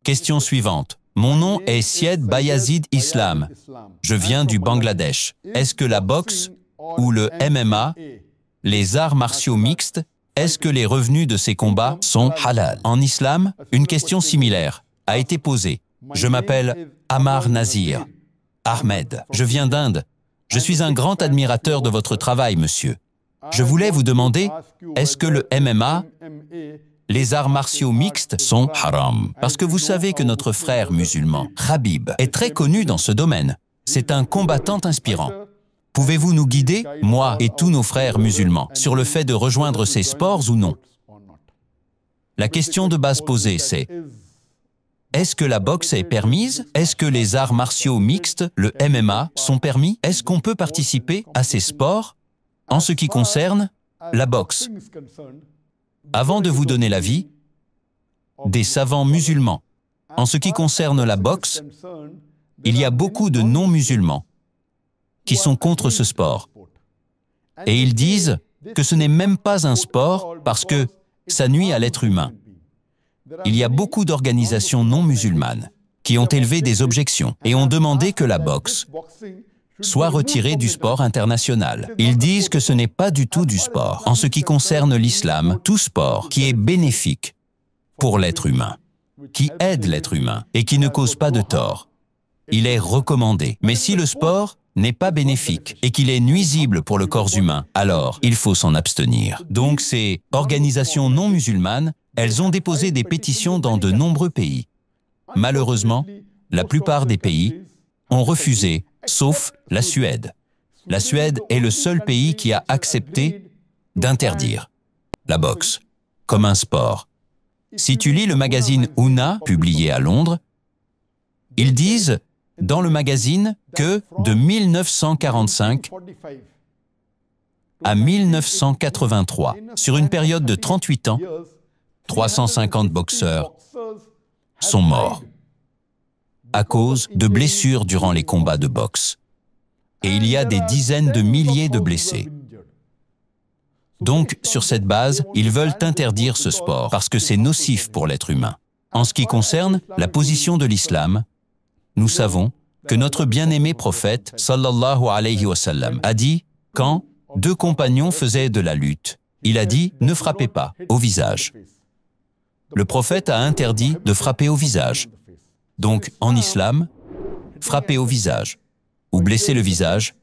Question suivante. Mon nom est Syed Bayazid Islam. Je viens du Bangladesh. Est-ce que la boxe ou le MMA, les arts martiaux mixtes, est-ce que les revenus de ces combats sont halal? En islam, une question similaire a été posée. Je m'appelle Ammar Nazir Ahmed. Je viens d'Inde. Je suis un grand admirateur de votre travail, monsieur. Je voulais vous demander, est-ce que le MMA, les arts martiaux mixtes, sont haram? Parce que vous savez que notre frère musulman, Khabib, est très connu dans ce domaine. C'est un combattant inspirant. Pouvez-vous nous guider, moi et tous nos frères musulmans, sur le fait de rejoindre ces sports ou non? La question de base posée, c'est: est-ce que la boxe est permise? Est-ce que les arts martiaux mixtes, le MMA, sont permis? Est-ce qu'on peut participer à ces sports en ce qui concerne la boxe? Avant de vous donner l'avis des savants musulmans, en ce qui concerne la boxe, il y a beaucoup de non-musulmans qui sont contre ce sport. Et ils disent que ce n'est même pas un sport parce que ça nuit à l'être humain. Il y a beaucoup d'organisations non musulmanes qui ont élevé des objections et ont demandé que la boxe soit retirée du sport international. Ils disent que ce n'est pas du tout du sport. En ce qui concerne l'islam, tout sport qui est bénéfique pour l'être humain, qui aide l'être humain et qui ne cause pas de tort, il est recommandé. Mais si le sport n'est pas bénéfique et qu'il est nuisible pour le corps humain, alors il faut s'en abstenir. Donc ces organisations non musulmanes, elles ont déposé des pétitions dans de nombreux pays. Malheureusement, la plupart des pays ont refusé, sauf la Suède. La Suède est le seul pays qui a accepté d'interdire la boxe comme un sport. Si tu lis le magazine Una, publié à Londres, ils disent dans le magazine que de 1945 à 1983, sur une période de 38 ans, 350 boxeurs sont morts à cause de blessures durant les combats de boxe. Et il y a des dizaines de milliers de blessés. Donc, sur cette base, ils veulent interdire ce sport parce que c'est nocif pour l'être humain. En ce qui concerne la position de l'islam, nous savons que notre bien-aimé prophète, sallallahu alayhi wa sallam, a dit, quand deux compagnons faisaient de la lutte, il a dit, ne frappez pas au visage. Le prophète a interdit de frapper au visage. Donc, en islam, frapper au visage ou blesser le visage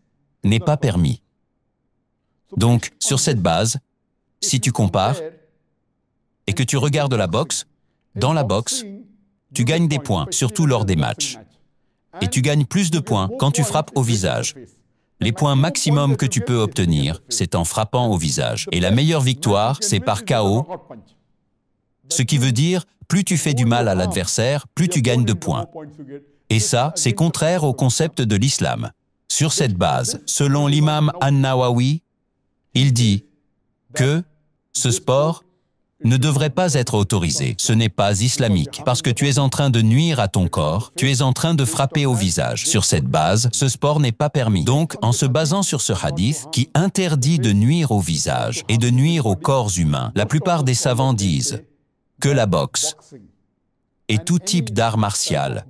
n'est pas permis. Donc, sur cette base, si tu compares et que tu regardes la boxe, dans la boxe, tu gagnes des points, surtout lors des matchs. Et tu gagnes plus de points quand tu frappes au visage. Les points maximum que tu peux obtenir, c'est en frappant au visage. Et la meilleure victoire, c'est par KO, ce qui veut dire, plus tu fais du mal à l'adversaire, plus tu gagnes de points. Et ça, c'est contraire au concept de l'islam. Sur cette base, selon l'imam An-Nawawi, il dit que ce sport ne devrait pas être autorisé. Ce n'est pas islamique, parce que tu es en train de nuire à ton corps, tu es en train de frapper au visage. Sur cette base, ce sport n'est pas permis. Donc, en se basant sur ce hadith qui interdit de nuire au visage et de nuire au corps humain, la plupart des savants disent que la boxe et tout type d'art martial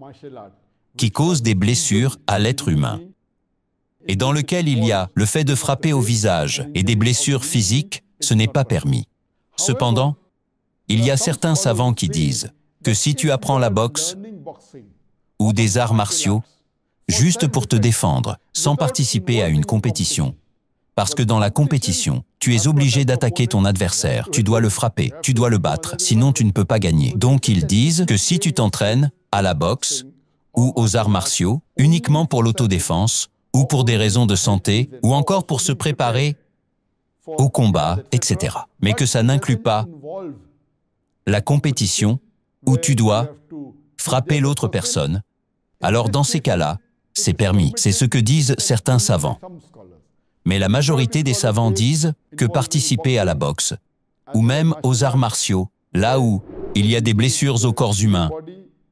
qui cause des blessures à l'être humain et dans lequel il y a le fait de frapper au visage et des blessures physiques, ce n'est pas permis. Cependant, il y a certains savants qui disent que si tu apprends la boxe ou des arts martiaux, juste pour te défendre, sans participer à une compétition, parce que dans la compétition, tu es obligé d'attaquer ton adversaire, tu dois le frapper, tu dois le battre, sinon tu ne peux pas gagner. Donc ils disent que si tu t'entraînes à la boxe ou aux arts martiaux, uniquement pour l'autodéfense, ou pour des raisons de santé, ou encore pour se préparer au combat, etc. Mais que ça n'inclut pas la compétition où tu dois frapper l'autre personne, alors dans ces cas-là, c'est permis. C'est ce que disent certains savants. Mais la majorité des savants disent que participer à la boxe, ou même aux arts martiaux, là où il y a des blessures au corps humain,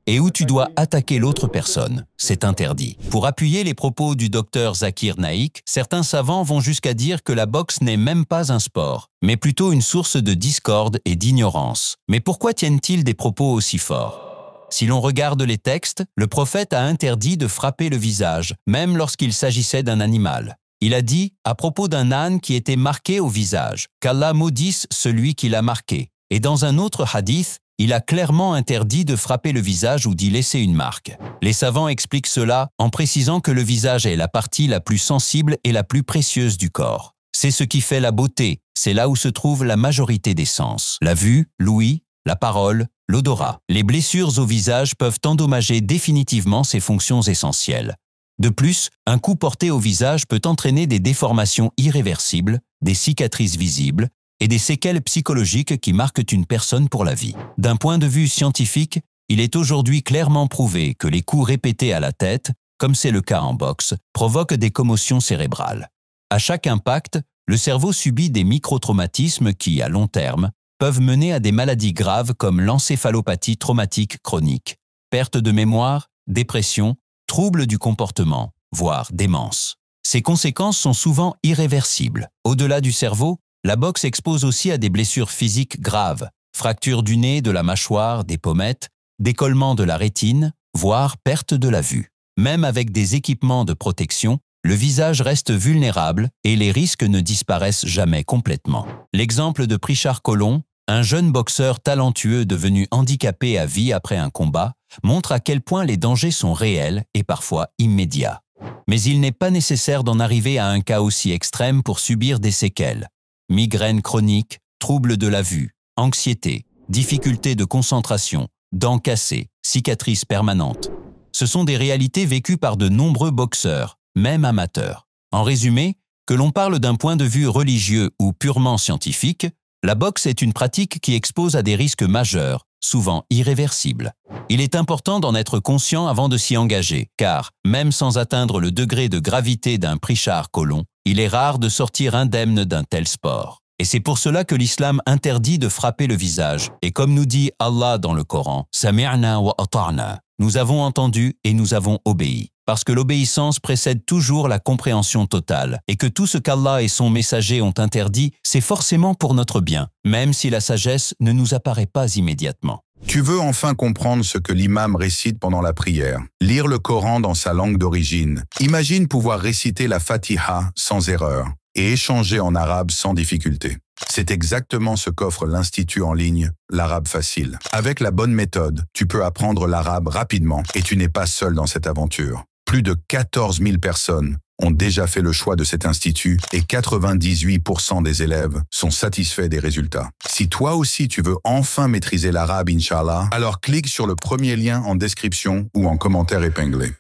et où tu dois attaquer l'autre personne, c'est interdit. Pour appuyer les propos du docteur Zakir Naik, certains savants vont jusqu'à dire que la boxe n'est même pas un sport, mais plutôt une source de discorde et d'ignorance. Mais pourquoi tiennent-ils des propos aussi forts? Si l'on regarde les textes, le prophète a interdit de frapper le visage, même lorsqu'il s'agissait d'un animal. Il a dit, à propos d'un âne qui était marqué au visage, qu'Allah maudisse celui qui l'a marqué. Et dans un autre hadith, il a clairement interdit de frapper le visage ou d'y laisser une marque. Les savants expliquent cela en précisant que le visage est la partie la plus sensible et la plus précieuse du corps. C'est ce qui fait la beauté, c'est là où se trouve la majorité des sens. La vue, l'ouïe, la parole, l'odorat. Les blessures au visage peuvent endommager définitivement ses fonctions essentielles. De plus, un coup porté au visage peut entraîner des déformations irréversibles, des cicatrices visibles et des séquelles psychologiques qui marquent une personne pour la vie. D'un point de vue scientifique, il est aujourd'hui clairement prouvé que les coups répétés à la tête, comme c'est le cas en boxe, provoquent des commotions cérébrales. À chaque impact, le cerveau subit des microtraumatismes qui, à long terme, peuvent mener à des maladies graves comme l'encéphalopathie traumatique chronique, perte de mémoire, dépression, troubles du comportement, voire démence. Ces conséquences sont souvent irréversibles. Au-delà du cerveau, la boxe expose aussi à des blessures physiques graves, fractures du nez, de la mâchoire, des pommettes, décollement de la rétine, voire perte de la vue. Même avec des équipements de protection, le visage reste vulnérable et les risques ne disparaissent jamais complètement. L'exemple de Prichard Colomb, un jeune boxeur talentueux devenu handicapé à vie après un combat, montre à quel point les dangers sont réels et parfois immédiats. Mais il n'est pas nécessaire d'en arriver à un cas aussi extrême pour subir des séquelles. Migraine chronique, troubles de la vue, anxiété, difficultés de concentration, dents cassées, cicatrices permanentes. Ce sont des réalités vécues par de nombreux boxeurs, même amateurs. En résumé, que l'on parle d'un point de vue religieux ou purement scientifique, la boxe est une pratique qui expose à des risques majeurs, souvent irréversibles. Il est important d'en être conscient avant de s'y engager, car, même sans atteindre le degré de gravité d'un Prichard Colomb, il est rare de sortir indemne d'un tel sport. Et c'est pour cela que l'islam interdit de frapper le visage. Et comme nous dit Allah dans le Coran, « Sami'na wa ata'na » nous avons entendu et nous avons obéi. Parce que l'obéissance précède toujours la compréhension totale, et que tout ce qu'Allah et son messager ont interdit, c'est forcément pour notre bien, même si la sagesse ne nous apparaît pas immédiatement. Tu veux enfin comprendre ce que l'imam récite pendant la prière, lire le Coran dans sa langue d'origine. Imagine pouvoir réciter la Fatiha sans erreur et échanger en arabe sans difficulté. C'est exactement ce qu'offre l'Institut en ligne, l'arabe facile. Avec la bonne méthode, tu peux apprendre l'arabe rapidement et tu n'es pas seul dans cette aventure. Plus de 14 000 personnes ont déjà fait le choix de cet institut et 98% des élèves sont satisfaits des résultats. Si toi aussi tu veux enfin maîtriser l'arabe, Inch'Allah, alors clique sur le premier lien en description ou en commentaire épinglé.